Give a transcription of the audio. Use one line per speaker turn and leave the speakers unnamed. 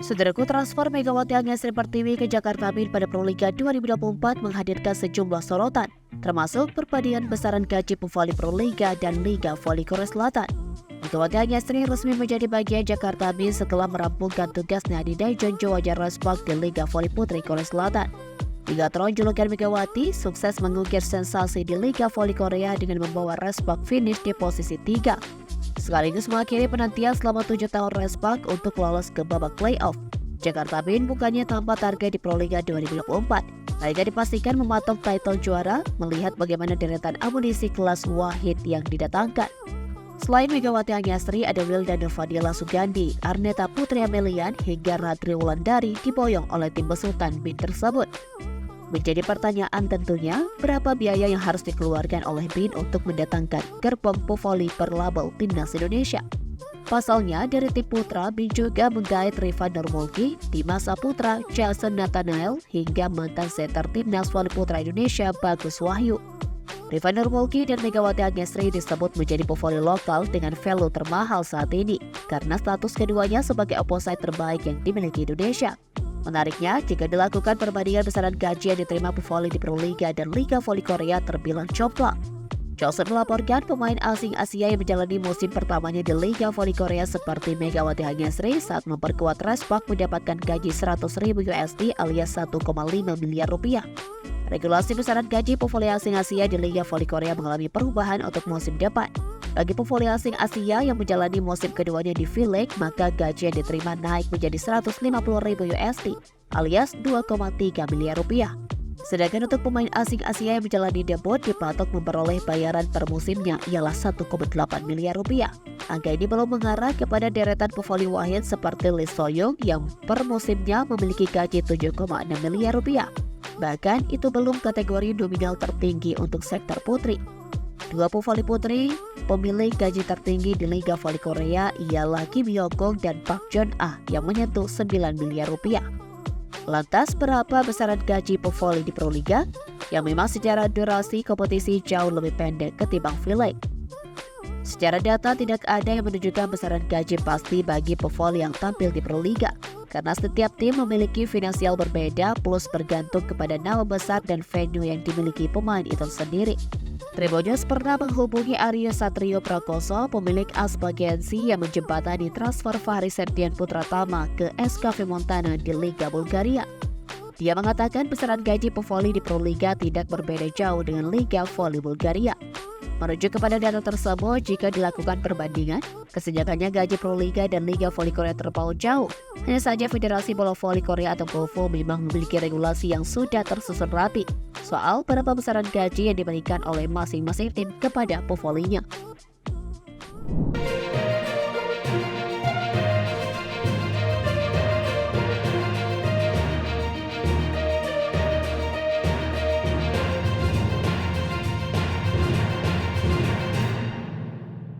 Saudaraku, transfer Megawati Agnes Pertiwi ke Jakarta Bin pada Proliga 2024 menghadirkan sejumlah sorotan, termasuk perpaduan besaran gaji pevoli Proliga dan Liga Voli Korea Selatan. Megawati Agnes resmi menjadi bagian Jakarta Bin setelah merampungkan tugasnya di Daejeon Jeonju Respark di Liga Voli Putri Korea Selatan. Ligatron julukan Megawati sukses mengukir sensasi di Liga Voli Korea dengan membawa Respark finish di posisi 3. Sekaligus mengakhiri penantian selama 7 tahun Respark untuk lolos ke babak playoff. Jakarta Bin bukannya tanpa target di Proliga 2024. Mereka dipastikan mematok title juara melihat bagaimana deretan amunisi kelas Wahid yang didatangkan. Selain Megawati Agnesri, ada Wildan Fadila Sugandi, Arneta Putri Amelian, hingga Radri Wulandari diboyong oleh tim besutan Bin tersebut. Menjadi pertanyaan tentunya, berapa biaya yang harus dikeluarkan oleh Bin untuk mendatangkan gerbong pevoli berlabel Timnas Indonesia? Pasalnya, dari tim putra, Bin juga menggait Rifan Nurmulki, Dimas Saputra, Jason Nathanael, hingga mantan setter Timnas Voli Putra Indonesia Bagus Wahyu. Rifan Nurmulki dan Megawati Agnesri disebut menjadi pevoli lokal dengan value termahal saat ini, karena status keduanya sebagai opposite terbaik yang dimiliki Indonesia. Menariknya, jika dilakukan perbandingan besaran gaji yang diterima pevoli di Proliga dan Liga Voli Korea terbilang jomplang. Joseph melaporkan pemain asing Asia yang menjalani musim pertamanya di Liga Voli Korea seperti Megawati Agnesri saat memperkuat Respark mendapatkan gaji 100.000 USD alias 1,5 miliar rupiah. Regulasi besaran gaji pevoli asing Asia di Liga Voli Korea mengalami perubahan untuk musim depan. Bagi pevoli asing Asia yang menjalani musim keduanya di V-League, maka gaji yang diterima naik menjadi 150.000 USD alias 2,3 miliar rupiah. Sedangkan untuk pemain asing Asia yang menjalani debut dipatok memperoleh bayaran per musimnya ialah 1,8 miliar rupiah. Angka ini belum mengarah kepada deretan pevoli Wahid seperti Lee Soyoung yang per musimnya memiliki gaji 7,6 miliar rupiah. Bahkan itu belum kategori nominal tertinggi untuk sektor putri. Dua pevoli putri pemilik gaji tertinggi di Liga Voli Korea ialah Kim Hyokung dan Park Jeon Ah yang menyentuh 9 miliar rupiah. Lantas berapa besaran gaji pevoli di Proliga? Yang memang secara durasi kompetisi jauh lebih pendek ketimbang V-League. Secara data tidak ada yang menunjukkan besaran gaji pasti bagi pevoli yang tampil di Proliga, karena setiap tim memiliki finansial berbeda plus bergantung kepada nama besar dan venue yang dimiliki pemain itu sendiri. Tribunnews pernah menghubungi Aryo Satrio Prakoso, pemilik Aspagensi yang menjembatani transfer Fahri Septian Putratama ke SKV Montana di Liga Bulgaria. Dia mengatakan besaran gaji pevoli di Proliga tidak berbeda jauh dengan Liga Voli Bulgaria. Merujuk kepada data tersebut, jika dilakukan perbandingan, kesenjangannya gaji Proliga dan Liga Voli Korea terpaut jauh. Hanya saja Federasi Bola Voli Korea atau POVO memang memiliki regulasi yang sudah tersusun rapi soal berapa besaran gaji yang diberikan oleh masing-masing tim kepada pevolinya.